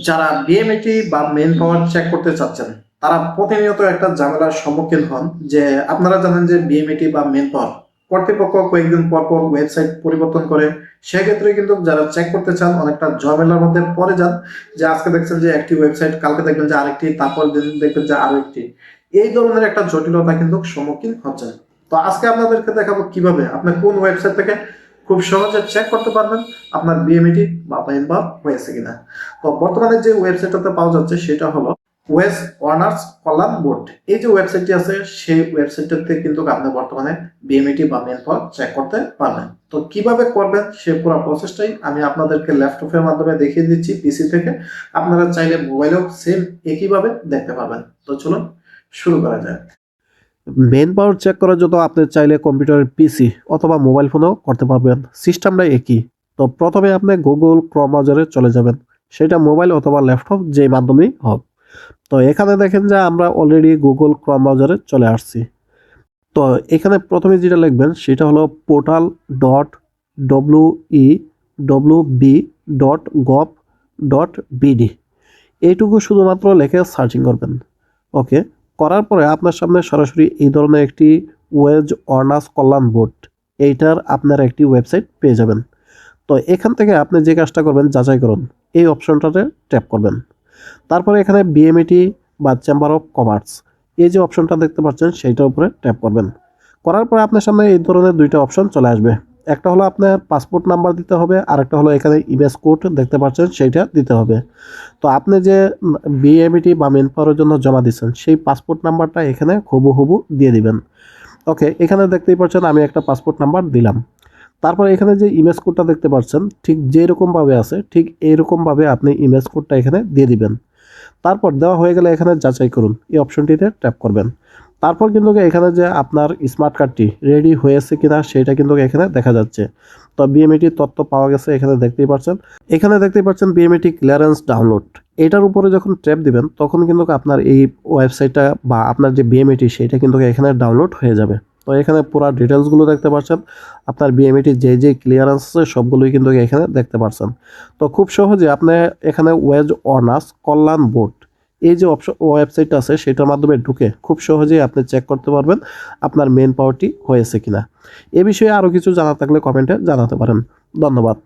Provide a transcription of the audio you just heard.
যারা বিএমইটি বা মেন পাওয়ার চেক করতে চাচ্ছেন তারা প্রতিনিয়ত একটা ঝামেলার সম্মুখীন হন যে আপনারা জানেন যে বিএমইটি বা মেন পাওয়ার কর্তৃপক্ষ কয়েকদিন পর পর ওয়েবসাইট পরিবর্তন করে। সেক্ষেত্রে কিন্তু যারা চেক করতে চান অনেকটা ঝামেলার মধ্যে পড়ে যান, যে আজকে দেখছেন যে একটি ওয়েবসাইট, কালকে দেখবেন যে আরেকটি, তারপর দিন দেখবেন যে আরো একটি। এই ধরনের একটা জটিলতা কিন্তু সম্মুখীন হচ্ছেন। তো আজকে আপনাদেরকে দেখাবো কিভাবে আপনি কোন ওয়েবসাইট থেকে খুব সহজে চেক করতে পারবেন আপনার বিএমইটি বা মেন পাওয়ার হয়েছে কিনা। তো বর্তমানে যে ওয়েবসাইটটাতে পাওয়া যাচ্ছে সেটা হলো ওয়েস ওয়ার্নার্স কল্যাণ বোর্ড। এই যে ওয়েবসাইটটি আছে সেই ওয়েবসাইটটাতে কিন্তু আপনি বর্তমানে বিএমইটি বা মেন পাওয়ার চেক করতে পারবেন। তো কিভাবে করবেন সে পুরো প্রসেসটাই আমি আপনাদেরকে ল্যাপটপের মাধ্যমে দেখিয়ে দিচ্ছি পিসি থেকে। আপনারা চাইলে মোবাইলেও সেম একইভাবে দেখতে পারবেন। তো চলুন শুরু করা যায়। মেন পাওয়ার চেক করার জন্য আপনি চাইলে কম্পিউটারের পিসি অথবা মোবাইল ফোনেও করতে পারবেন, সিস্টেমটা একই। তো প্রথমে আপনি গুগল ক্রোম ব্রাউজারে চলে যাবেন, সেটা মোবাইল অথবা ল্যাপটপ যে মাধ্যমেই হোক। তো এখানে দেখেন যে আমরা অলরেডি গুগল ক্রোম ব্রাউজারে চলে আসছি। তো এখানে প্রথমে যেটা লিখবেন সেটা হলো portal.webwb.gov.bd। এইটুকু শুধুমাত্র লিখে সার্চিং করবেন। ওকে, করার পরে আপনার সামনে সরাসরি এই ধরনের একটি ওয়েজ অনার্স কল্যাণ বোর্ড, এইটার আপনার একটি ওয়েবসাইট পেয়ে যাবেন। তো এখান থেকে আপনি যে কাজটা করবেন, যাচাই করুন, এই অপশনটাতে ট্যাপ করবেন। তারপরে এখানে বিএমইটি বা চেম্বার অফ কমার্স, এই যে অপশনটা দেখতে পাচ্ছেন সেইটার উপরে ট্যাপ করবেন। করার পরে আপনার সামনে এই ধরনের দুইটা অপশন চলে আসবে। একটা হলো আপনার পাসপোর্ট নাম্বার দিতে হবে, আর একটা হলো এখানে ইমেজ কোড দেখতে পাচ্ছেন সেইটা দিতে হবে। তো আপনি যে বিএমইটি বা মেন পাওয়ারের জন্য জমা দিচ্ছেন সেই পাসপোর্ট নাম্বারটা এখানে হুবহু দিয়ে দিবেন। ওকে, এখানে দেখতেই পাচ্ছেন আমি একটা পাসপোর্ট নাম্বার দিলাম। তারপর এখানে যে ইমেজ কোডটা দেখতে পাচ্ছেন ঠিক যেরকমভাবে আছে ঠিক এইরকমভাবে আপনি ইমেজ কোডটা এখানে দিয়ে দিবেন। তারপর দেওয়া হয়ে গেলে এখানে যাচাই করুন, এই অপশনটিতে ট্যাপ করবেন। তারপর কিন্তু এখানে যে আপনার স্মার্ট কার্ডটি রেডি হয়েছে কিনা সেটা কিন্তু এখানে দেখা যাচ্ছে। তো বিএমইটির তথ্য পাওয়া গেছে এখানে দেখতেই পাচ্ছেন। এখানে দেখতেই পাচ্ছেন বিএমইটি ক্লিয়ারেন্স ডাউনলোড। এটার উপরে যখন ট্যাপ দিবেন তখন কিন্তু আপনার এই ওয়েবসাইটটা বা আপনার যে বিএমইটি সেটা কিন্তু এখানে ডাউনলোড হয়ে যাবে। তো এখানে পুরো ডিটেলসগুলো দেখতে পাচ্ছেন, আপনার বিএমইটি যে ক্লিয়ারেন্স আছে সবগুলোই কিন্তু এখানে দেখতে পাচ্ছেন। তো খুব সহজে আপনি এখানে ওয়েজ অনার্স কল্যাণ বোর্ড এই যে ওয়েবসাইট আছে সেটার মাধ্যমে ঢুকে খুব সহজেই আপনি চেক করতে পারবেন আপনার মেন পাওয়ারটি হয়েছে কিনা। এ বিষয়ে আরও কিছু জানা থাকলে কমেন্টে জানাতে পারেন। ধন্যবাদ।